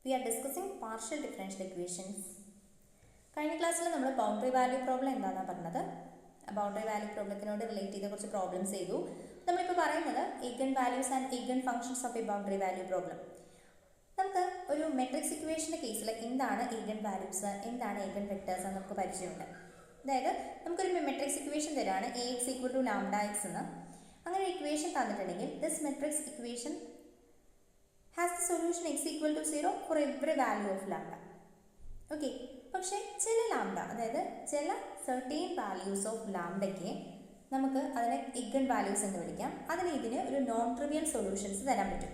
We are discussing partial differential equations. കഴിഞ്ഞ ക്ലാസ്സിൽ നമ്മൾ ബൗണ്ടറി വാല്യൂ പ്രോബ്ലം എന്താണെന്നാണ് പറഞ്ഞത്. ബൗണ്ടറി വാല്യൂ പ്രോബ്ലത്തിനോട് റിലേറ്റ് ചെയ്ത കുറച്ച് പ്രോബ്ലംസ് ചെയ്തു. നമ്മളിപ്പോൾ പറയുന്നത് eigen values and eigen functions of a boundary value problem. നമുക്ക് ഒരു മെട്രിക്സ് ഇക്വേഷൻ്റെ കേസിൽ എന്താണ് ഈഗൻ വാല്യൂസ്, എന്താണ് ഈഗൻ വെക്ടേഴ്സ് എന്ന് നമുക്ക് പരിചയമുണ്ട്. അതായത് നമുക്കൊരു മെട്രിക്സ് ഇക്വേഷൻ തരാണ് A X equal to lambda X എന്ന്. അങ്ങനെ ഒരു ഇക്വേഷൻ തന്നിട്ടുണ്ടെങ്കിൽ this matrix equation has the solution x equal to 0 for every value of lambda. Okay, പക്ഷേ ചില ലാംഡ, അതായത് ചില certain values of ലാംഡയ്ക്ക് നമുക്ക് അതിനെ ഈഗൻ വാല്യൂസ് എന്ന് വിളിക്കാം. അതിന് ഇതിന് ഒരു നോൺ ട്രിവിയൽ സൊല്യൂഷൻസ് തരാൻ പറ്റും.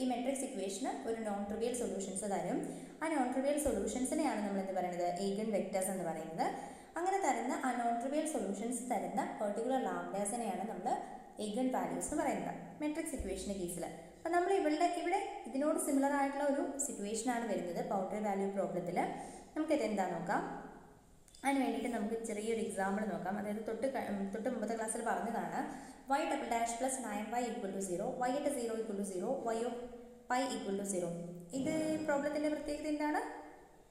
ഈ മെട്രിക്സ് ഇക്വേഷന് ഒരു നോൺ ട്രിവിയൽ സൊല്യൂഷൻസ് തരും. ആ നോൺ ട്രിവിയൽ സൊല്യൂഷൻസിനെയാണ് നമ്മൾ എന്ത് പറയുന്നത്, ഈഗൻ വെക്ടേഴ്സ് എന്ന് പറയുന്നത്. അങ്ങനെ തരുന്ന ആ നോൺ ട്രിവിയൽ സൊല്യൂഷൻസ് തരുന്ന പെർട്ടിക്കുലർ ലാംഡേഴ്സിനെയാണ് നമ്മൾ ഈഗൻ വാല്യൂസ് എന്ന് പറയുന്നത് മെട്രിക്സ് ഇക്വേഷൻ്റെ കേസിൽ. അപ്പം നമ്മൾ ഇവിടെ ഇതിനോട് സിമിലർ ആയിട്ടുള്ള ഒരു സിറ്റുവേഷനാണ് വരുന്നത് ബൗണ്ടറി വാല്യൂ പ്രോബ്ലത്തിൽ. നമുക്കിത് എന്താ നോക്കാം. അതിന് വേണ്ടിയിട്ട് നമുക്ക് ചെറിയൊരു എക്സാമ്പിൾ നോക്കാം. അതായത് തൊട്ട് മുമ്പത്തെ ക്ലാസ്സിൽ പറഞ്ഞതാണ് y double dash plus 9y equal to 0, y at 0 equal to 0, y of pi equal to 0. ഇത് പ്രോബ്ലത്തിൻ്റെ പ്രത്യേകത എന്താണ്?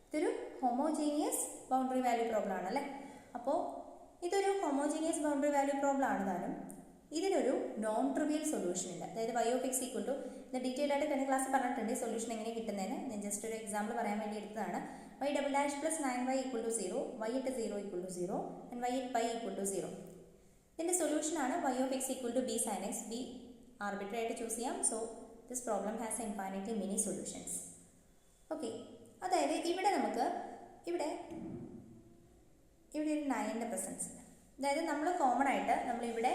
ഇതൊരു ഹോമോജീനിയസ് ബൗണ്ടറി വാല്യൂ പ്രോബ്ലം ആണ് അല്ലേ. അപ്പോൾ ഇതൊരു ഹോമോജീനിയസ് ബൗണ്ടറി വാല്യൂ പ്രോബ്ലം ആണ് താനും. ഇതിനൊരു നോൺ ട്രിവിയൽ സൊല്യൂഷൻ ഇല്ല. അതായത് y of x equal to, ഇത് ഡീറ്റെയിൽ ആയിട്ട് കഴിഞ്ഞ ക്ലാസ് പറഞ്ഞിട്ടുണ്ട് സൊല്യൂഷൻ എങ്ങനെ കിട്ടുന്നതിന്. ഞാൻ ജസ്റ്റ് ഒരു എക്സാമ്പിൾ പറയാൻ വേണ്ടി എടുത്തതാണ്. y double dash plus 9y equal to 0, y at 0 equal to 0 and y at pi equal to 0. ഇതിൻ്റെ സൊല്യൂഷനാണ് y of x equal to b sin x. b arbitrary ആയിട്ട് ചൂസ് ചെയ്യാം. So this problem has infinitely many solutions. Okay, അതായത് ഇവിടെ നമുക്ക് ഇവിടെ ഒരു 9ൻ്റെ presence. അതായത് നമ്മൾ കോമൺ ആയിട്ട് നമ്മളിവിടെ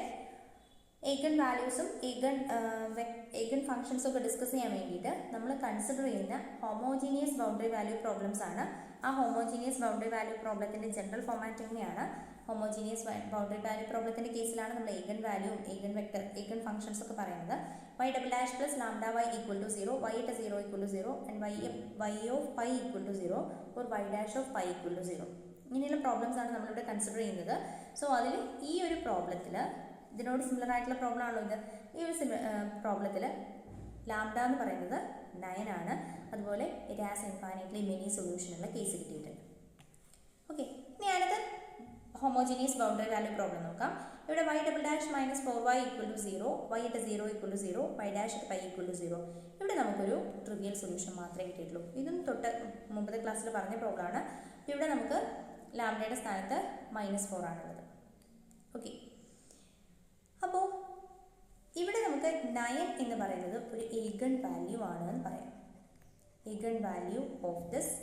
ഈഗൻ വാല്യൂസും ഈഗൻ ഫംഗ്ഷൻസും ഒക്കെ ഡിസ്കസ് ചെയ്യാൻ വേണ്ടിയിട്ട് നമ്മൾ കൺസിഡർ ചെയ്യുന്ന ഹോമോജീനിയസ് ബൗണ്ടറി വാല്യൂ പ്രോബ്ലംസ് ആണ്. ആ ഹോമോജീനിയസ് ബൗണ്ടറി വാല്യൂ പ്രോബ്ലത്തിൻ്റെ ജനറൽ ഫോമാറ്റ് തന്നെയാണ്. ഹോമോജീനിയസ് ബൗണ്ടറി വാല്യൂ പ്രോബ്ലത്തിൻ്റെ കേസിലാണ് നമ്മൾ ഈഗൻ വാല്യൂവും ഈഗൻ ഫംഗ്ഷൻസ് ഒക്കെ പറയുന്നത്. y double dash plus lambda y equal to 0, y at 0 equal to 0 and y of pi equal to 0 or y dash of pi equal to 0. ഇങ്ങനെയുള്ള problems ആണ് നമ്മളിവിടെ consider ചെയ്യുന്നത്. സോ അതിൽ ഈ ഒരു പ്രോബ്ലത്തിൽ ഇതിനോട് സിമിലർ ആയിട്ടുള്ള പ്രോബ്ലം ആണല്ലോ ഇത്. ഈ ഒരു പ്രോബ്ലത്തിൽ ലാംഡ എന്ന് പറയുന്നത് 9 ആണ്. അതുപോലെ ഇറ്റ് ഹാസ് ഇൻഫൈനൈറ്റ്ലി മെനി സൊല്യൂഷനുള്ള കേസ് കിട്ടിയിട്ടുണ്ട്. ഓക്കെ, ഇനി അടുത്ത ഹോമോജീനിയസ് ബൗണ്ടറി വാല്യൂ പ്രോബ്ലം നോക്കാം. ഇവിടെ y double dash minus 4y equal to 0, y at 0 equal to 0, y dash at pi equal to 0. ഇവിടെ നമുക്കൊരു ട്രിവിയൽ സൊല്യൂഷൻ മാത്രമേ കിട്ടിയിട്ടുള്ളൂ. ഇതും തൊട്ട് മുമ്പത്തെ ക്ലാസ്സിൽ പറഞ്ഞ പ്രോബ്ലമാണ്. ഇവിടെ നമുക്ക് ലാംഡയുടെ സ്ഥാനത്ത് -4 ആണുള്ളത്. ഓക്കെ, അപ്പോൾ ഇവിടെ നമുക്ക് 9 എന്ന് പറയുന്നത് ഒരു ഈഗൻ വാല്യൂ ആണ് എന്ന് പറയാം. Eigen value of this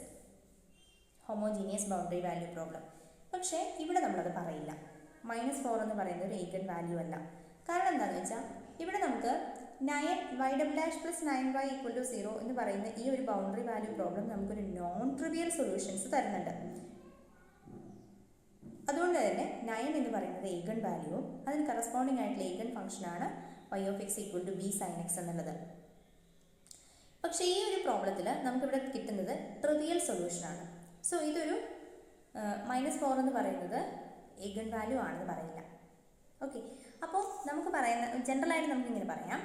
homogeneous boundary value problem. പക്ഷേ ഇവിടെ നമ്മളത് പറയില്ല. -4 എന്ന് പറയുന്നത് ഒരു ഈഗൻ വാല്യൂ അല്ല. കാരണം എന്താണെന്ന് വെച്ചാൽ ഇവിടെ നമുക്ക് 9 y double dash plus 9y equal to 0 എന്ന് പറയുന്ന ഈ ഒരു ബൗണ്ടറി വാല്യൂ പ്രോബ്ലം നമുക്കൊരു നോൺ ട്രിവിയൽ സൊല്യൂഷൻസ് തരുന്നുണ്ട്. അതുകൊണ്ട് തന്നെ 9 എന്ന് പറയുന്നത് ഈഗൻ വാല്യൂവും അതിന് കറസ്പോണ്ടിങ് ആയിട്ടുള്ള ഈഗൻ ഫംഗ്ഷനാണ് y of x equal to b sin x എന്നുള്ളത്. പക്ഷേ ഈ ഒരു പ്രോബ്ലത്തിൽ നമുക്കിവിടെ കിട്ടുന്നത് ട്രിവിയൽ സൊല്യൂഷനാണ്. സോ ഇതൊരു -4 എന്ന് പറയുന്നത് ഈഗൻ വാല്യൂ ആണെന്ന് പറയില്ല. ഓക്കെ, അപ്പോൾ നമുക്ക് ജനറലായിട്ട് നമുക്കിങ്ങനെ പറയാം.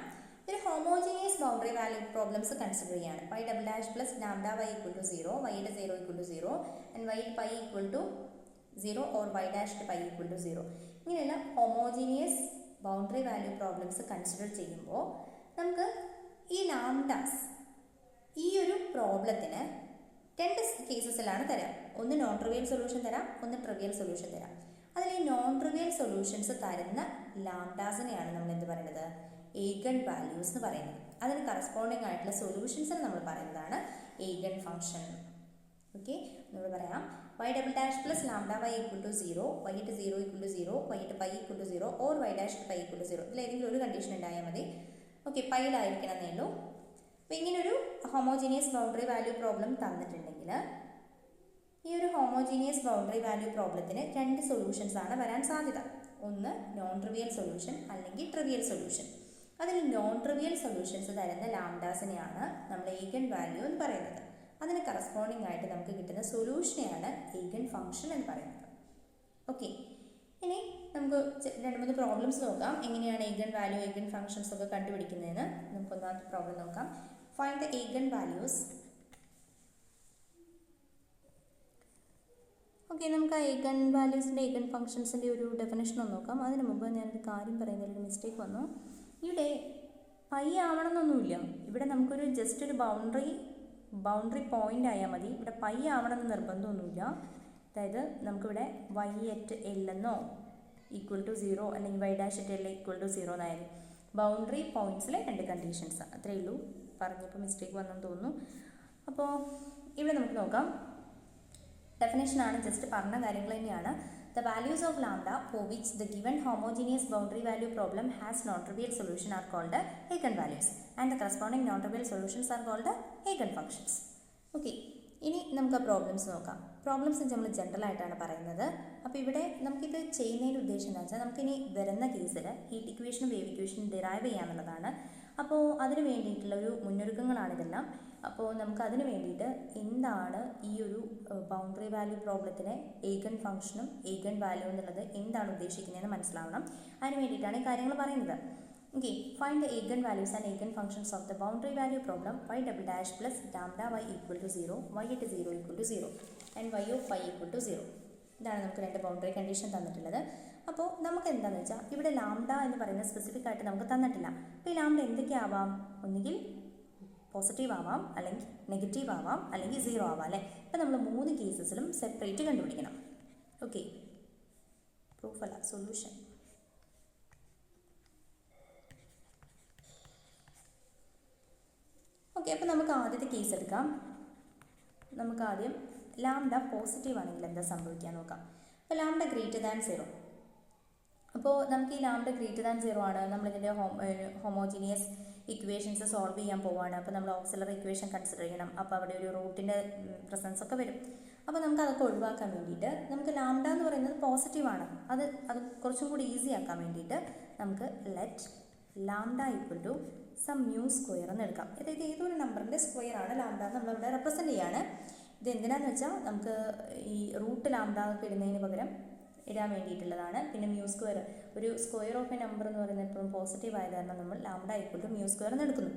ഒരു homogeneous boundary value problems consider ചെയ്യാണ്. y double dash plus lambda y equal to 0, y at 0 equal to 0 and y at pi equal to 0 or y dash pi equal to 0. ഇങ്ങനെയുള്ള homogeneous boundary value problems consider ചെയ്യുമ്പോൾ നമുക്ക് ഈ lambdas ഈ ഒരു പ്രോബ്ലത്തിന് 2 കേസസിലാണ് തരാം. ഒന്ന് non trivial solution തരാം, ഒന്ന് ട്രിവിയൽ സൊല്യൂഷൻ തരാം. അതിൽ ഈ നോൺ ട്രിവിയൽ സൊല്യൂഷൻസ് തരുന്ന ലാംഡാസിനെയാണ് നമ്മൾ എന്ത് പറയുന്നത്, ഈഗൻ വാല്യൂസ് എന്ന് പറയുന്നത്. അതിന് കറസ്പോണ്ടിങ് ആയിട്ടുള്ള സൊല്യൂഷൻസിന് നമ്മൾ പറയുന്നതാണ് ഈഗൻ ഫംഗ്ഷൻ. ഓക്കെ, നമ്മൾ പറയാം y double dash plus lambda y equal to 0, y at 0 equal to 0, y at pi equal to 0 or y dash pi equal to 0. ഇതിലേതെങ്കിലും ഒരു കണ്ടീഷൻ ഉണ്ടായാൽ മതി. ഓക്കെ, പൈയിലായിരിക്കണം എന്നേ ഉള്ളൂ. അപ്പോൾ ഇങ്ങനൊരു ഹോമോജീനിയസ് ബൗണ്ടറി വാല്യൂ പ്രോബ്ലം തന്നിട്ടുണ്ടെങ്കിൽ ഈ ഒരു ഹോമോജീനിയസ് ബൗണ്ടറി വാല്യൂ പ്രോബ്ലത്തിന് 2 സൊല്യൂഷൻസ് ആണ് വരാൻ സാധ്യത. ഒന്ന് നോൺ ട്രിവിയൽ സൊല്യൂഷൻ അല്ലെങ്കിൽ ട്രിവിയൽ സൊല്യൂഷൻ. അതിൽ നോൺ ട്രിവിയൽ സൊല്യൂഷൻസ് തരുന്ന ലാംഡാസിനെയാണ് നമ്മൾ ഈഗൻ വാല്യൂ എന്ന് പറയുന്നത്. അതിന് കറസ്പോണ്ടിങ് ആയിട്ട് നമുക്ക് കിട്ടുന്ന സൊല്യൂഷനെയാണ് ഈഗൻ ഫംഗ്ഷൻ എന്ന് പറയുന്നത്. ഓക്കെ, ഇനി നമുക്ക് 2-3 പ്രോബ്ലംസ് നോക്കാം. എങ്ങനെയാണ് ഈഗൻ വാല്യൂ ഈഗൻ ഫംഗ്ഷൻസ് ഒക്കെ കണ്ടുപിടിക്കുന്നതെന്ന്. നമുക്ക് ഒന്നാമത്തെ പ്രോബ്ലം നോക്കാം. Find the eigen values. Okay, നമുക്ക് ആ ഈഗൻ വാല്യൂസിൻ്റെ ഈഗൻ ഫംഗ്ഷൻസിൻ്റെ ഒരു ഡെഫിനേഷൻ ഒന്ന് നോക്കാം. അതിന് മുമ്പ് ഞാനൊരു കാര്യം പറയുന്നതിലൊരു മിസ്റ്റേക്ക് വന്നു. ഇവിടെ പൈ ആവണമെന്നൊന്നുമില്ല. ഇവിടെ നമുക്കൊരു ജസ്റ്റ് ഒരു ബൗണ്ടറി പോയിൻ്റ് ആയാൽ മതി. ഇവിടെ പൈ ആവണമെന്ന് നിർബന്ധമൊന്നുമില്ല. അതായത് നമുക്കിവിടെ y at l എന്നോ ഈക്വൽ ടു 0 അല്ലെങ്കിൽ y dash at l equal to 0 എന്നായാലും ബൗണ്ടറി പോയിൻറ്റ്സിലെ രണ്ട് കണ്ടീഷൻസ് അത്രയേ ഉള്ളൂ. പറഞ്ഞപ്പോൾ മിസ്റ്റേക്ക് വന്നെന്ന് തോന്നുന്നു. അപ്പോൾ ഇവിടെ നമുക്ക് നോക്കാം. ഡെഫിനേഷനാണ്, ജസ്റ്റ് പറഞ്ഞ കാര്യങ്ങൾ തന്നെയാണ്. The values of lambda for which the given homogeneous boundary value problem has non-trivial solution are called eigenvalues and the corresponding non-trivial solutions are called eigenfunctions. Okay, ഇനി നമുക്ക് പ്രോബ്ലംസ് നോക്കാം. പ്രോബ്ലംസ് നമ്മൾ ജനറൽ ആയിട്ടാണ് പറയുന്നത്. അപ്പോൾ ഇവിടെ നമുക്കിത് ചെയ്യുന്നതിൻ്റെ ഉദ്ദേശം എന്താ വെച്ചാൽ നമുക്കിനി വരുന്ന കേസിൽ ഹീറ്റ് ഇക്വേഷനും വേവ് ഇക്വേഷനും ഡിറൈവ് ചെയ്യാന്നുള്ളതാണ്. അപ്പോൾ അതിന് വേണ്ടിയിട്ടുള്ള ഒരു മുന്നൊരുക്കങ്ങളാണിതെല്ലാം. അപ്പോൾ നമുക്ക് അതിന് വേണ്ടിയിട്ട് എന്താണ് ഈ ഒരു ബൗണ്ടറി വാല്യൂ പ്രോബ്ലത്തിനെ ഈഗൻ ഫംഗ്ഷനും ഈഗൻ വാല്യൂ എന്നുള്ളത് എന്താണ് ഉദ്ദേശിക്കുന്നതെന്ന് മനസ്സിലാവണം. അതിന് വേണ്ടിയിട്ടാണ് ഈ കാര്യങ്ങൾ പറയുന്നത്. Okay, find the eigenvalues and eigenfunctions of the boundary value problem y double dash plus lambda y equal to 0, y at 0 equal to 0 and y of phi equal to 0. ഇതാണ് നമുക്ക് രണ്ട് ബൗണ്ടറി കണ്ടീഷൻ തന്നിട്ടുള്ളത്. അപ്പോൾ നമുക്ക് എന്താണെന്ന് വെച്ചാൽ ഇവിടെ lambda എന്ന് പറയുന്ന സ്പെസിഫിക് ആയിട്ട് നമുക്ക് തന്നിട്ടില്ല. അപ്പോൾ ഈ ലാംഡ എന്തൊക്കെയാവാം? ഒന്നുകിൽ പോസിറ്റീവ് ആവാം, അല്ലെങ്കിൽ നെഗറ്റീവ് ആവാം, അല്ലെങ്കിൽ 0 ആവാം അല്ലേ. അപ്പോൾ നമ്മൾ 3 കേസസിലും സെപ്പറേറ്റ് കണ്ടുപിടിക്കണം. ഓക്കെ, പ്രൂഫ് അല്ല, സൊല്യൂഷൻ. ഓക്കെ, അപ്പോൾ നമുക്ക് ആദ്യത്തെ കേസ് എടുക്കാം. നമുക്ക് ആദ്യം ലാംഡ പോസിറ്റീവ് ആണെങ്കിൽ എന്താ സംഭവിക്കാൻ നോക്കാം. അപ്പോൾ ലാംഡ ഗ്രേറ്റർ ദാൻ 0. അപ്പോൾ നമുക്ക് ഈ ലാംഡ ഗ്രേറ്റർ ദാൻ 0 ആണ്. നമ്മളിതിൻ്റെ ഹോമോജീനിയസ് ഇക്വേഷൻസ് സോൾവ് ചെയ്യാൻ പോവുകയാണ്. അപ്പോൾ നമ്മൾ ഓക്സിലറി ഇക്വേഷൻ കൺസിഡർ ചെയ്യണം. അപ്പോൾ അവിടെ ഒരു റൂട്ടിൻ്റെ പ്രസൻസ് ഒക്കെ വരും. അപ്പോൾ നമുക്ക് അതൊക്കെ ഒഴിവാക്കാൻ വേണ്ടിയിട്ട് നമുക്ക് ലാംഡ എന്ന് പറയുന്നത് പോസിറ്റീവാണ്. അത് കുറച്ചും കൂടി ഈസി ആക്കാൻ വേണ്ടിയിട്ട് നമുക്ക് let lambda equal to some mu square എന്ന് എടുക്കാം. അതായത് ഏതൊരു നമ്പറിൻ്റെ സ്ക്വയർ ആണ് ലാംഡ നമ്മളിവിടെ റെപ്രസെൻറ്റ് ചെയ്യാണ്. ഇത് എന്തിനാന്ന് വെച്ചാൽ നമുക്ക് ഈ റൂട്ട് ലാംഡ ഒക്കെ ഇടുന്നതിന് പകരം ഇടാൻ വേണ്ടിയിട്ടുള്ളതാണ്. പിന്നെ മ്യൂ സ്ക്വയർ, ഒരു സ്ക്വയർ ഓഫ് എ നമ്പർ എന്ന് പറയുന്നത് എപ്പോഴും പോസിറ്റീവ് ആയത് കാരണം നമ്മൾ lambda equal to mu square എന്ന് എടുക്കുന്നു.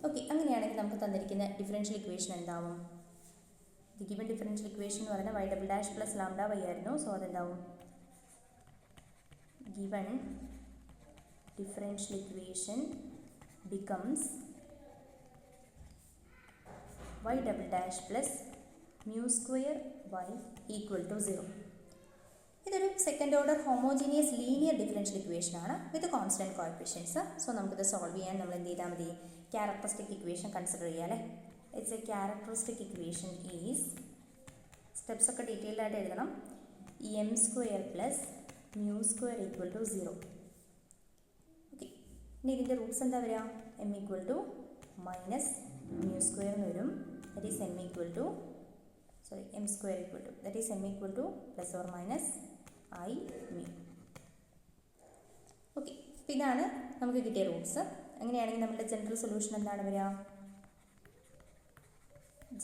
ഓക്കെ, അങ്ങനെയാണെങ്കിൽ നമുക്ക് തന്നിരിക്കുന്ന ഡിഫറൻഷ്യൽ ഇക്വേഷൻ എന്താവും? ദി ഗിവൻ ഡിഫറൻഷ്യൽ ഇക്വേഷൻ എന്ന് പറയുന്നത് y double dash plus lambda y ആയിരുന്നു. സോ അതെന്താവും? Given differential equation becomes y double dash plus mu square y equal to 0. ഇതൊരു second order homogeneous linear differential equation ആണ് with constant coefficients. So നമുക്കിത് solve ചെയ്യാൻ നമ്മൾ എന്ത് ചെയ്താൽ മതി? ക്യാരക്ടറിസ്റ്റിക് ഇക്വേഷൻ കൺസിഡർ ചെയ്യാം അല്ലേ. It's a characteristic equation is, steps ഒക്കെ ഡീറ്റെയിൽഡ് ആയിട്ട് എഴുതണം. M square plus mu square equal to 0. ഇനി ഇതിൻ്റെ റൂട്ട്സ് എന്താ വരിക? M equal to minus mu square എന്ന് വരും. That is m equal to m square equal to that is m equal to plus or minus i mu. Okay, അപ്പോൾ ഇതാണ് നമുക്ക് കിട്ടിയ റൂട്ട്സ്. അങ്ങനെയാണെങ്കിൽ നമ്മുടെ ജനറൽ സൊല്യൂഷൻ എന്താണ് വരിക?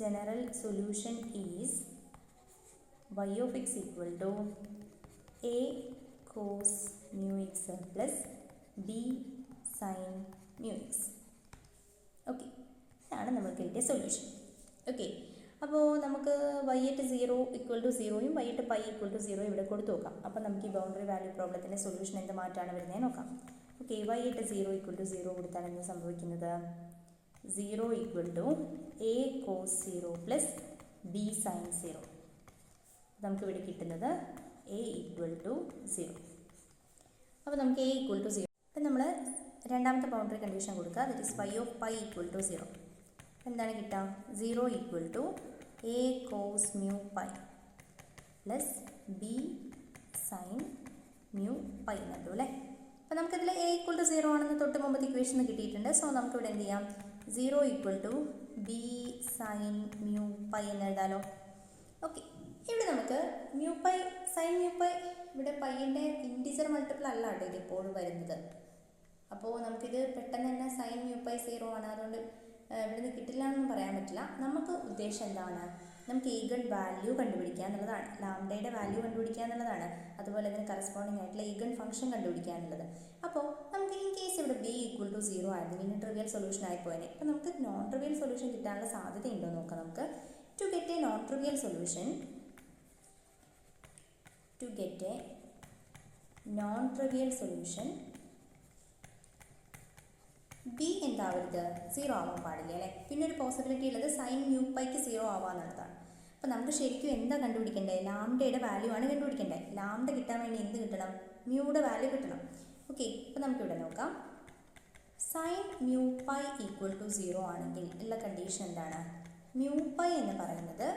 General solution is y of x equal to a cos mu x plus b sin mu x. Okay, ഇതാണ് നമുക്ക് കിട്ടിയ സൊല്യൂഷൻ. ഓക്കെ, അപ്പോൾ നമുക്ക് y at 0 ഈക്വൽ ടു 0യും y at pi equal to 0 ഇവിടെ കൊടുത്തു നോക്കാം. അപ്പോൾ നമുക്ക് ഈ ബൗണ്ടറി വാല്യൂ പ്രോബ്ലത്തിൻ്റെ സൊല്യൂഷൻ എന്ത് മാറ്റാണ് വരുന്നത് നോക്കാം. Okay, y at 0 equal to 0 കൊടുത്താൽ എന്ത് സംഭവിക്കുന്നത്? 0 equal to a cos 0 plus b sin 0. നമുക്ക് ഇവിടെ കിട്ടുന്നത് a ഈക്വൽ ടു 0. അപ്പോൾ നമുക്ക് a ഈക്വൽ ടു 0. അപ്പം നമ്മൾ രണ്ടാമത്തെ ബൗണ്ടറി കണ്ടീഷൻ കൊടുക്കുക. That is y of pi equal to 0. എന്താണ് കിട്ടുക? 0 equal to a cos mu pi plus b sin mu pi എന്ന് കിട്ടും അല്ലേ. അപ്പോൾ നമുക്കിതിൽ a ഈക്വൽ ടു 0 ആണെന്ന് തൊട്ട് മുമ്പത്തെ ഇക്വേഷൻ കിട്ടിയിട്ടുണ്ട്. സോ നമുക്കിവിടെ എന്ത് ചെയ്യാം? 0 equal to b sin mu pi എന്ന് എഴുതാലോ. ഓക്കെ, ഇവിടെ നമുക്ക് mu pi sine mu pi, ഇവിടെ പൈൻ്റെ ഇൻറ്റിജർ മൾട്ടിപ്പിൾ അല്ല കേട്ടോ ഇത് എപ്പോഴും വരുന്നത്. അപ്പോൾ നമുക്കിത് പെട്ടെന്ന് തന്നെ സൈൻ മ്യൂ പൈ 0 ആണ്, അതുകൊണ്ട് ഇവിടെ നിന്ന് കിട്ടില്ല എന്നൊന്നും പറയാൻ പറ്റില്ല. നമുക്ക് ഉദ്ദേശം എന്താണ്? നമുക്ക് ഈഗൺ വാല്യൂ കണ്ടുപിടിക്കുക എന്നുള്ളതാണ്, ലാംഡയുടെ വാല്യൂ കണ്ടുപിടിക്കുക എന്നുള്ളതാണ്, അതുപോലെ തന്നെ കറസ്പോണ്ടിങ് ആയിട്ടുള്ള ഈഗൺ ഫംഗ്ഷൻ കണ്ടുപിടിക്കുക എന്നുള്ളത്. അപ്പോൾ നമുക്ക് ഇൻ കേസ് ഇവിടെ ബി ഈക്വൽ ടു 0 ആയിരുന്നു, ഇനി ട്രിവിയൽ സൊല്യൂഷൻ ആയിപ്പോയനെ. അപ്പോൾ നമുക്ക് നോൺ ട്രിവിയൽ സൊല്യൂഷൻ കിട്ടാനുള്ള സാധ്യതയുണ്ടോ നോക്കാം. നമുക്ക് to get a non trivial solution, B എന്താവരുത്, 0 ആവാൻ പാടില്ല അല്ലേ. പിന്നെ ഒരു പോസിബിലിറ്റി ഉള്ളത് സൈൻ മ്യൂ പൈക്ക് 0 ആവാന്നുള്ളതാണ്. അപ്പോൾ നമുക്ക് ശരിക്കും എന്താ കണ്ടുപിടിക്കേണ്ടത്, ലാംഡയുടെ വാല്യൂ ആണ് കണ്ടുപിടിക്കേണ്ടത്. ലാംഡ കിട്ടാൻ വേണ്ടി എന്ത് കിട്ടണം, മ്യൂയുടെ വാല്യൂ കിട്ടണം. ഓക്കെ, അപ്പോൾ നമുക്കിവിടെ നോക്കാം. Sine mu pi equal to 0 ആണെങ്കിൽ ഉള്ള കണ്ടീഷൻ എന്താണ്, മ്യൂ പൈ എന്ന് പറയുന്നത്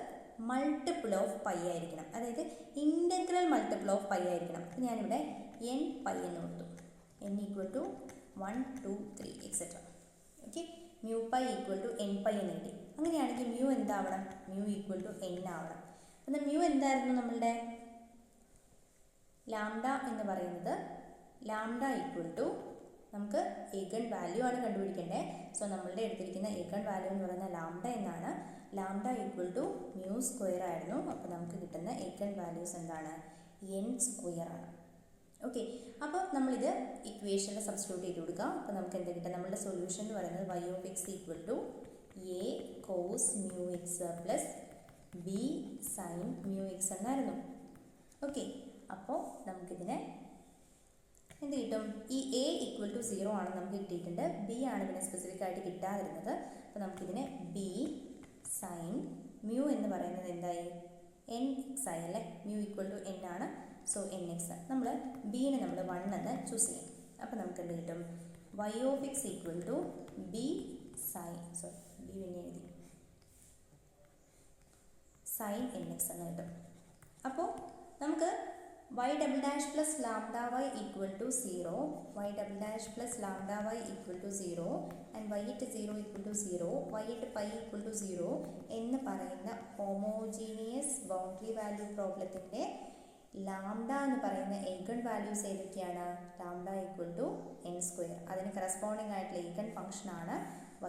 മൾട്ടിപ്പിൾ ഓഫ് പൈ ആയിരിക്കണം, അതായത് ഇൻ്റഗ്രൽ മൾട്ടിപ്പിൾ ഓഫ് പൈ ആയിരിക്കണം. അപ്പോൾ ഞാനിവിടെ എൻ പൈ എന്ന് കൊടുത്തു, N equal to 1 2 3 etcetera. Okay, mu pi equal to N pi എന്ന് കിട്ടി. അങ്ങനെയാണെങ്കിൽ മ്യൂ എന്താവണം, മ്യൂ ഈക്വൽ ടു എൻ ആവണം. എന്നാൽ മ്യൂ എന്തായിരുന്നു നമ്മളുടെ ലാംഡ എന്ന് പറയുന്നത്, ലാംഡ ഈക്വൽ ടു നമുക്ക് ഈഗൺ വാല്യൂ ആണ് കണ്ടുപിടിക്കേണ്ടത്. സോ നമ്മളുടെ എടുത്തിരിക്കുന്ന ഈഗൺ വാല്യൂ എന്ന് പറയുന്ന ലാംഡ എന്നാണ്. Lambda equal to mu square ആയിരുന്നു. അപ്പോൾ നമുക്ക് കിട്ടുന്ന ഈഗൺ വാല്യൂസ് എന്താണ്, എൻ സ്ക്വയർ ആണ്. ഓക്കെ, അപ്പോൾ നമ്മളിത് ഇക്വേഷനിൽ സബ്സ്റ്റിറ്റ്യൂട്ട് ചെയ്ത് കൊടുക്കാം. അപ്പോൾ നമുക്ക് എന്താ കിട്ടുക, നമ്മളുടെ സൊല്യൂഷൻ എന്ന് പറയുന്നത് y of x equal to a cos mu x plus b sine mu x എന്നായിരുന്നു. ഓക്കെ, അപ്പോൾ നമുക്കിതിനെ എന്ത് കിട്ടും, ഈ എ ഈക്വൽ ടു 0 ആണ് നമുക്ക് കിട്ടിയിട്ടുണ്ട്, ബി ആണ് ഇതിനെ സ്പെസിഫിക് ആയിട്ട് കിട്ടാതിരുന്നത്. അപ്പോൾ നമുക്കിതിനെ ബി സൈൻ മ്യൂ എന്ന് പറയുന്നത് എന്തായി, എൻ എക്സ് ആയി അല്ലേ, മ്യൂ ഈക്വൽ ടു എൻ ആണ്. സോ എൻ എക്സ്, നമ്മൾ ബീനെ നമ്മൾ 1 എന്ന് ചൂസ് ചെയ്യും. അപ്പോൾ നമുക്ക് എന്ത് കിട്ടും, y of x equal to b sine, sorry b പിന്നെ എഴുതി, സൈൻ എൻ എക്സ് എന്ന് കിട്ടും. അപ്പോൾ നമുക്ക് y double dash plus lambda y equal to 0, y double dash plus lambda y equal to 0 and y at 0 equal to 0, y at pi equal to 0 എന്ന് പറയുന്ന homogeneous boundary value പ്രോബ്ലത്തിൻ്റെ lambda എന്ന് പറയുന്ന eigen values ഏതൊക്കെയാണ്, lambda equal to n square, അതിന് corresponding ആയിട്ടുള്ള eigen ഫംഗ്ഷനാണ്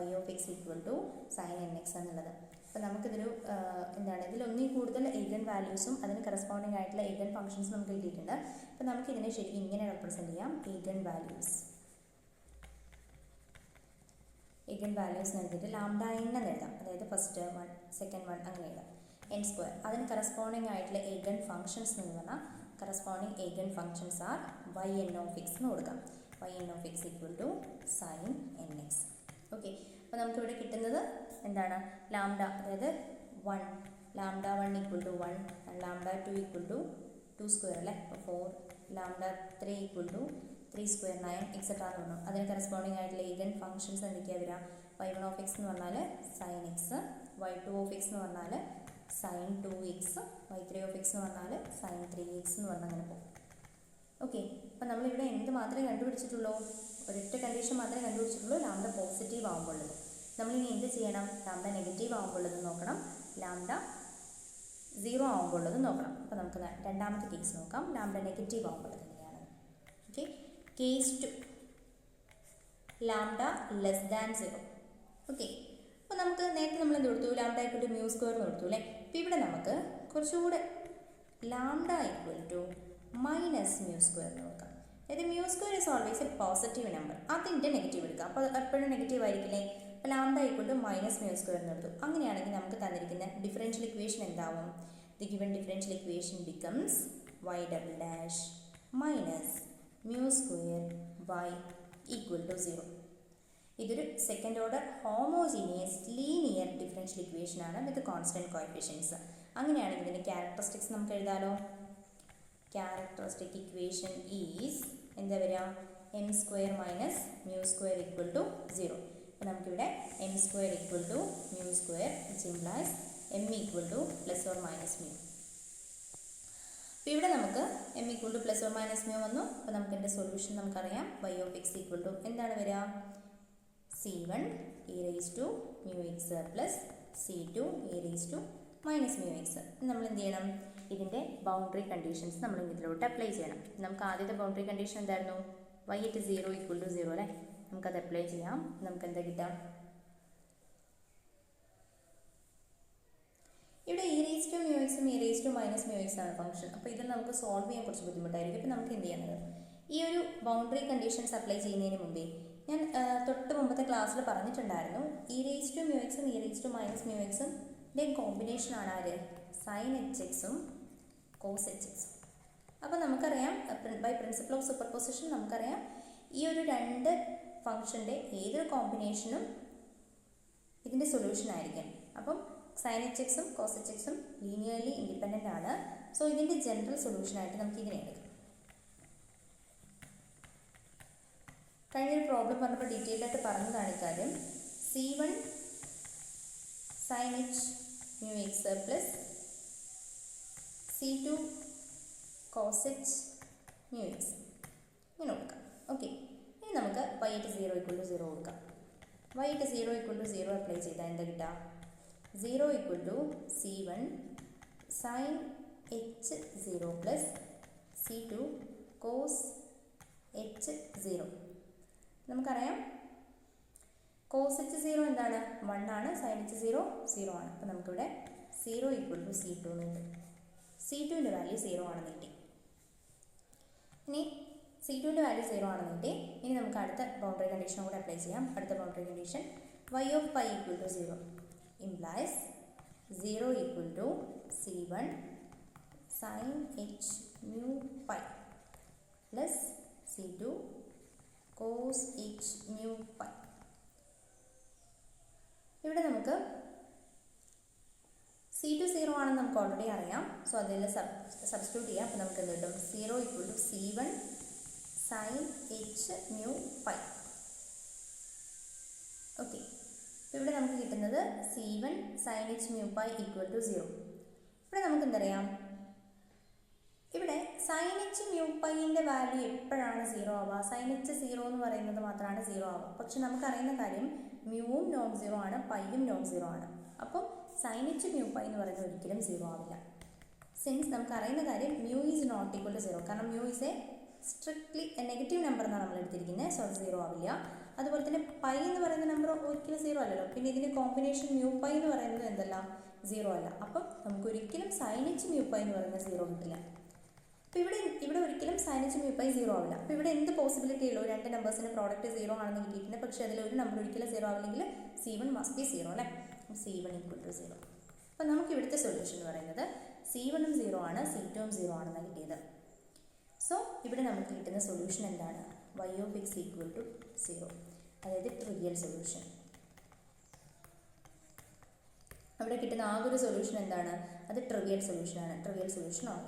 y of x equal to sine n x എന്നുള്ളത്. അപ്പോൾ നമുക്കിതൊരു എന്താണ്, ഇതിലൊന്നിൽ കൂടുതൽ ഈഗൺ വാല്യൂസും അതിന് കറസ്പോണ്ടിങ് ആയിട്ടുള്ള ഈഗൺ ഫംഗ്ഷൻസ് നമുക്ക് കിട്ടിയിട്ടുണ്ട്. അപ്പോൾ നമുക്കിതിനെ ശരിക്കും ഇങ്ങനെ റെപ്രസെൻറ്റ് ചെയ്യാം, ഈഗൺ വാല്യൂസ് എഴുതിയിട്ട് ലാംഡ എന്ന് എഴുതാം, അതായത് ഫസ്റ്റ് 1 സെക്കൻഡ് 1 അങ്ങനെ എഴുതാം. എൻ സ്ക്വയർ അതിന് കറസ്പോണ്ടിങ് ആയിട്ടുള്ള ഈഗൺ ഫംഗ്ഷൻസ് എന്ന് പറഞ്ഞാൽ corresponding eigen functions are y n of x എന്ന് കൊടുക്കാം, y n of x equal to sine n x. Okay, അപ്പോൾ നമുക്കിവിടെ കിട്ടുന്നത് എന്താണ്, ലാംഡ അതായത് 1, lambda 1 equal to 1 and lambda 2 equal to 2 square അല്ലേ, അപ്പോൾ 4, lambda 3 equal to 3 square 9 etcetera എന്ന് പറഞ്ഞു. അതിന് കറസ്പോണ്ടിങ് ആയിട്ടുള്ള ഈഗൺ ഫംഗ്ഷൻസ് എന്തൊക്കെയാണ് വരിക, y1 ഓഫ് എക്സ് എന്ന് പറഞ്ഞാൽ sign X, y2 of x എന്ന് പറഞ്ഞാൽ sign 2x, y3 of x എന്ന് പറഞ്ഞാൽ സൈൻ 3x എന്ന് പറഞ്ഞാൽ അങ്ങനെ പോകും. ഓക്കെ, അപ്പോൾ നമ്മളിവിടെ എന്ത് മാത്രമേ കണ്ടുപിടിച്ചിട്ടുള്ളൂ, ഒരൊറ്റ കണ്ടീഷൻ മാത്രമേ കണ്ടുപിടിച്ചിട്ടുള്ളൂ, ലാംഡ പോസിറ്റീവ് ആകുമ്പോഴുള്ളത്. നമ്മളിനി എന്ത് ചെയ്യണം, ലാംഡ നെഗറ്റീവ് ആകുമ്പോഴുള്ളത് നോക്കണം, ലാംഡ 0 ആകുമ്പോഴുള്ളത് നോക്കണം. അപ്പോൾ നമുക്ക് രണ്ടാമത്തെ കേസ് നോക്കാം, ലാംഡ നെഗറ്റീവ് ആകുമ്പോഴത് എങ്ങനെയാണ്. Okay, case 2 lambda less than 0. Okay, അപ്പോൾ നമുക്ക് നേരത്തെ നമ്മൾ എന്ത് കൊടുത്തു, lambda equal to mu square എന്ന് കൊടുത്തു അല്ലേ. അപ്പോൾ ഇവിടെ നമുക്ക് കുറച്ചുകൂടെ lambda equal to minus mu square എന്ന് കൊടുക്കാം. അതായത് mu square is always a positive number, അതിൻ്റെ നെഗറ്റീവ് എടുക്കാം. അപ്പോൾ എപ്പോഴും നെഗറ്റീവ് ആയിരിക്കില്ലേ. അപ്പോൾ lambda equal to minus mu square എന്ന് എടുത്തു. അങ്ങനെയാണെങ്കിൽ നമുക്ക് തന്നിരിക്കുന്ന ഡിഫറൻഷ്യൽ ഇക്വേഷൻ എന്താവും, the given differential equation becomes y double dash minus mu square y equal to 0. ഇതൊരു second order homogeneous linear differential equation ആണ് വിത്ത് കോൺസ്റ്റന്റ് കോഎഫിഷ്യൻസ്. അങ്ങനെയാണെങ്കിൽ ഇതിൻ്റെ ക്യാരക്ടറിസ്റ്റിക്സ് നമുക്ക് എഴുതാലോ. ക്യാരക്ടറിസ്റ്റിക് ഇക്വേഷൻ ഈസ് എന്താ വരിക, m square minus mu square equal to 0. അപ്പോൾ നമുക്കിവിടെ m square equal to mu square which implies m equal to plus or minus mu. അപ്പോൾ ഇവിടെ നമുക്ക് m equal to plus or minus mu വന്നു. അപ്പോൾ നമുക്ക് എൻ്റെ സൊല്യൂഷൻ നമുക്കറിയാം, y of x equal to എന്താണ് വരിക, c1 e raise to mu x plus c2 e raise to minus mu x. നമ്മൾ എന്ത് ചെയ്യണം, ഇതിൻ്റെ ബൗണ്ടറി കണ്ടീഷൻസ് നമ്മൾ ഇതിലോട്ട് അപ്ലൈ ചെയ്യണം. നമുക്ക് ആദ്യത്തെ ബൗണ്ടറി കണ്ടീഷൻ എന്തായിരുന്നു, y at 0 ഈക്വൽ ടു 0 അല്ലേ. നമുക്കത് അപ്ലൈ ചെയ്യാം. നമുക്ക് എന്താ കിട്ടാം, ഇവിടെ e to minus mu x ആണ് ഫംഗ്ഷൻ. അപ്പോൾ ഇത് നമുക്ക് സോൾവ് ചെയ്യാൻ കുറച്ച് ബുദ്ധിമുട്ടായിരിക്കും. ഇപ്പോൾ നമുക്ക് എന്ത് ചെയ്യാനുള്ളത്, ഈ ഒരു ബൗണ്ടറി കണ്ടീഷൻസ് അപ്ലൈ ചെയ്യുന്നതിന് മുമ്പേ ഞാൻ തൊട്ട് മുമ്പത്തെ ക്ലാസ്സിൽ പറഞ്ഞിട്ടുണ്ടായിരുന്നു, ഇ റേസ് ടു മ്യൂ എക്സും e raise to minus mu എക്സും കോമ്പിനേഷനാണ് ആര്, സൈൻ എച്ച് എക്സും കോസ് എച്ച് എക്സും. അപ്പോൾ നമുക്കറിയാം by principle of superposition നമുക്കറിയാം ഈ ഒരു രണ്ട് ഫംഗ്ഷൻ്റെ ഏതൊരു കോമ്പിനേഷനും ഇതിൻ്റെ സൊല്യൂഷൻ ആയിരിക്കും. അപ്പം സൈൻ എച്ച് എക്സും കോസ് എച്ച് എക്സും ലീനിയർലി ഇൻഡിപെൻഡൻ്റ് ആണ്. സോ ഇതിൻ്റെ ജനറൽ സൊല്യൂഷനായിട്ട് നമുക്ക് ഇതിനെ എടുക്കാം. കഴിഞ്ഞൊരു പ്രോബ്ലം പറഞ്ഞപ്പോൾ ഡീറ്റെയിൽഡ് ആയിട്ട് പറഞ്ഞതാണ് ഇക്കാര്യം. C1 sine h mu x plus C2 cos h mu x ഇങ്ങനെ കൊടുക്കാം. ഓക്കെ, ഇനി നമുക്ക് y at 0 = 0 കൊടുക്കാം. y at 0 = 0 അപ്ലൈ ചെയ്താൽ എന്താ കിട്ടുക, 0 = C1 sine h 0 plus C2 cos h 0. നമുക്കറിയാം കോസ് എച്ച് 0 എന്താണ്, 1 ആണ്, സൈൻ എച്ച് 0 0 ആണ്. അപ്പോൾ നമുക്കിവിടെ 0 = C2 എന്ന് കിട്ടും. C2ൻ്റെ വാല്യൂ 0 ആണെന്ന് കിട്ടി. ഇനി C2ൻ്റെ വാല്യൂ 0 ആണെന്ന് കിട്ടി. ഇനി നമുക്ക് അടുത്ത ബൗണ്ടറി കണ്ടീഷൻ കൂടെ അപ്ലൈ ചെയ്യാം. അടുത്ത boundary condition y of pi = 0 implies 0 = C1 sin h mu pi plus C2 cos h mu pi. ഇവിടെ നമുക്ക് C2 0 ആണെന്ന് നമുക്ക് ഓൾറെഡി അറിയാം. സോ അതിൽ സബ്സ്റ്റിറ്റ്യൂട്ട് ചെയ്യാം. അപ്പോൾ നമുക്ക് എന്ത് കിട്ടും, 0 = C1 sin h mu pi. Okay, അപ്പോൾ ഇവിടെ നമുക്ക് കിട്ടുന്നത് C1 sin h mu pi = 0. ഇവിടെ നമുക്ക് എന്തറിയാം, ഇവിടെ സൈൻ എച്ച് മ്യൂ പൈൻ്റെ വാല്യൂ എപ്പോഴാണ് 0 ആവുക, സൈൻ എച്ച് 0 എന്ന് പറയുന്നത് മാത്രമാണ് 0 ആവുക. പക്ഷെ നമുക്കറിയുന്ന കാര്യം മ്യൂവും നോൺ 0 ആണ്, പൈയും നോൺ 0 ആണ്. അപ്പോൾ സൈൻ എച്ച് മ്യൂ പൈ എന്ന് പറയുന്നത് ഒരിക്കലും 0 ആവില്ല. സിൻസ് നമുക്കറിയുന്ന കാര്യം mu is not equal to 0, കാരണം mu is a strictly negative number എന്നാണ് നമ്മൾ എടുത്തിരിക്കുന്നത്. സോ അത് 0 ആവില്ല. അതുപോലെ തന്നെ പൈ എന്ന് പറയുന്ന നമ്പർ ഒരിക്കലും 0 അല്ലല്ലോ. പിന്നെ ഇതിൻ്റെ കോമ്പിനേഷൻ മ്യൂ പൈ എന്ന് പറയുന്നത് എന്തല്ല, 0 അല്ല. അപ്പം നമുക്കൊരിക്കലും സൈൻ എച്ച് മ്യൂ പൈ എന്ന് പറയുന്നത് 0 കിട്ടില്ല. അപ്പോൾ ഇവിടെ ഒരിക്കലും സൈൻ എച്ച് മ്യൂ പൈ 0 ആവില്ല. അപ്പോൾ ഇവിടെ എന്ത് പോസിബിലിറ്റി ഉള്ളൂ, രണ്ട് നമ്പേഴ്സിൻ്റെ പ്രോഡക്റ്റ് 0 ആണെന്ന് കിട്ടിയിട്ടുണ്ട്. പക്ഷേ അതിൽ ഒരു നമ്പർ ഒരിക്കലും 0 ആവില്ലെങ്കിൽ C1 മസ്റ്റ് ബി 0 അല്ലേ. C1 = 0. അപ്പോൾ നമുക്ക് ഇവിടുത്തെ സൊല്യൂഷൻ എന്ന് പറയുന്നത് C1 0 ആണ്, C2 0 ആണെന്ന് കിട്ടിയത്. സോ ഇവിടെ നമുക്ക് കിട്ടുന്ന സൊല്യൂഷൻ എന്താണ്, y of x = 0, അതായത് ട്രിവിയൽ സൊല്യൂഷൻ. അവിടെ കിട്ടുന്ന ആകൊരു സൊല്യൂഷൻ എന്താണ്, അത് ട്രിവിയൽ സൊല്യൂഷനാണ്, ട്രിവിയൽ സൊല്യൂഷൻ ആണ്.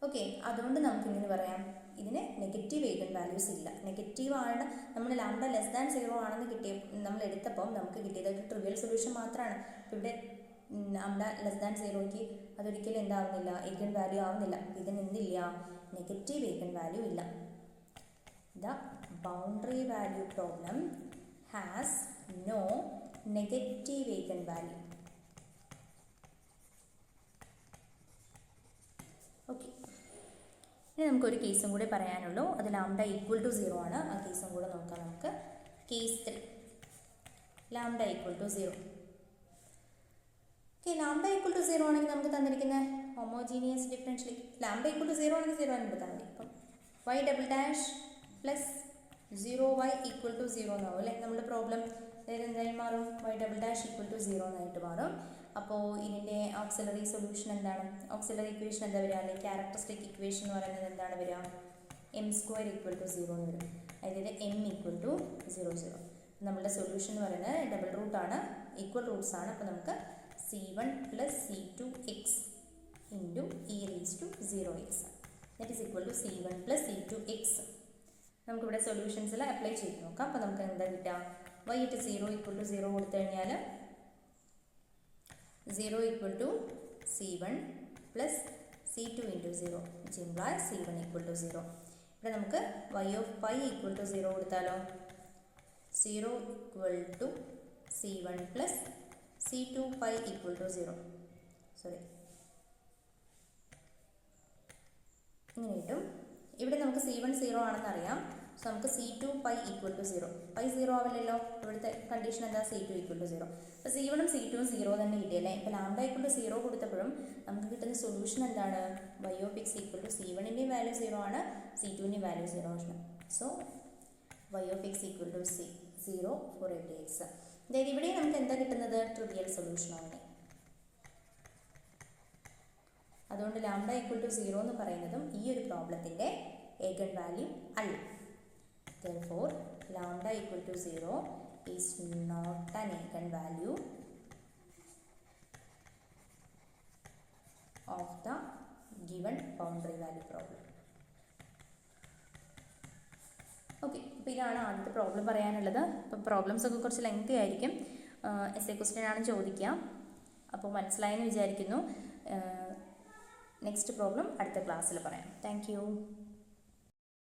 ഓക്കെ, അതുകൊണ്ട് നമുക്ക് ഇങ്ങനെ പറയാം, ഇതിന് നെഗറ്റീവ് ഏഗൻ വാല്യൂസ് ഇല്ല. നെഗറ്റീവ് ആണ്, നമ്മൾ ലാംഡ <0 ആണെന്ന് കിട്ടിയ നമ്മൾ എടുത്തപ്പോൾ നമുക്ക് കിട്ടിയത് ഒരു ട്രിവിയൽ സൊല്യൂഷൻ മാത്രമാണ്. അപ്പോൾ ഇവിടെ ലാംഡ <0ക്ക് അതൊരിക്കലും എന്താവുന്നില്ല, ഏഗൻ വാല്യൂ ആവുന്നില്ല. ഇതിന് എന്തില്ല, നെഗറ്റീവ് ഏഗൻ വാല്യൂ ഇല്ല. The boundary value problem has no negative eigen value. Okay, ഇനി നമുക്കൊരു കേസും കൂടി പറയാനുള്ളൂ. അത് ലാംഡ = 0 ആണ്. ആ കേസും കൂടെ നോക്കാം നമുക്ക്. Case 3, lambda = 0. ഓക്കെ, ലാംഡ = 0 ആണെങ്കിൽ നമുക്ക് തന്നിരിക്കുന്ന ഹോമോജീനിയസ് ഡിഫറൻഷ്യൽ ലാംഡ = 0 ആണെങ്കിൽ 0 എന്ന് എടുത്താൽ മതി. അപ്പം y" പ്ലസ് 0y = 0 എന്നാവും അല്ലേ നമ്മുടെ പ്രോബ്ലം. അതായത് എന്തായാലും മാറും, y" = 0 എന്നായിട്ട് മാറും. അപ്പോൾ ഇതിൻ്റെ ഓക്സിലറി സൊല്യൂഷൻ എന്താണ്, ഓക്സിലറി ഇക്വേഷൻ എന്താ വരിക, അല്ലെങ്കിൽ ക്യാരക്ടറിസ്റ്റിക് ഇക്വേഷൻ എന്ന് പറയുന്നത് എന്താണ് വരിക, m² = 0 എന്ന് വരും. അതായത് m = 0 0. നമ്മളുടെ സൊല്യൂഷൻ എന്ന് പറയുന്നത് ഡബിൾ റൂട്ട് ആണ്, ഈക്വൽ റൂട്ട്സ് ആണ്. അപ്പോൾ നമുക്ക് C1 + C2x × e⁻0x that is equal to C1 + C2x. നമുക്കിവിടെ സൊല്യൂഷൻസിൽ അപ്ലൈ ചെയ്ത് നോക്കാം. അപ്പോൾ നമുക്ക് എന്താ കിട്ടുക, y at 0 = 0 കൊടുത്തു കഴിഞ്ഞാൽ 0 = C1 + C2 × 0 which implies C1 = 0. ഇവിടെ നമുക്ക് y of pi = 0 കൊടുത്താലോ, 0 = C1 + C2 pi = 0. സോറി, ഇങ്ങനെ കിട്ടും. ഇവിടെ നമുക്ക് C1 0 ആണെന്ന് അറിയാം. സോ നമുക്ക് C2 pi equal to 0. Pi 0 ആവില്ലല്ലോ, ഇവിടുത്തെ കണ്ടീഷൻ എന്താ? C2 equal to 0. അപ്പോൾ C1ഉം C2ഉം 0 തന്നെ കിട്ടിയല്ലേ. ഇപ്പോൾ ലാംഡ ഈക്വൽ ടു 0 കൊടുത്തപ്പോഴും നമുക്ക് കിട്ടുന്ന സൊല്യൂഷൻ എന്താണ്? y of x equal to C1ൻ്റെയും വാല്യൂ 0 ആണ്, C2ൻ്റെയും വാല്യൂ 0 ആണ്. So y of x equal to 0 for every x. അതായത് ഇവിടെ നമുക്ക് എന്താ കിട്ടുന്നത്? ട്രിവിയൽ സൊല്യൂഷൻ ആണ്. അതുകൊണ്ട് ലാംഡ ഈക്വൽ ടു 0 എന്ന് പറയുന്നതും ഈ ഒരു പ്രോബ്ലത്തിൻ്റെ ഏഗൺ വാല്യൂ അല്ല. Therefore, lambda equal to 0 is not an eigenvalue of the given boundary value problem. Okay, അപ്പോൾ ഇതാണ് ആദ്യത്തെ പ്രോബ്ലം പറയാനുള്ളത്. അപ്പോൾ പ്രോബ്ലംസ് ഒക്കെ കുറച്ച് ലെങ്തി ആയിരിക്കും, എസ്എ ക്വസ്റ്റ്യൻ ആണ് ചോദിക്കുക. അപ്പോൾ മനസ്സിലായെന്ന് വിചാരിക്കുന്നു. നെക്സ്റ്റ് പ്രോബ്ലം അടുത്ത ക്ലാസ്സിൽ പറയാം. Thank you.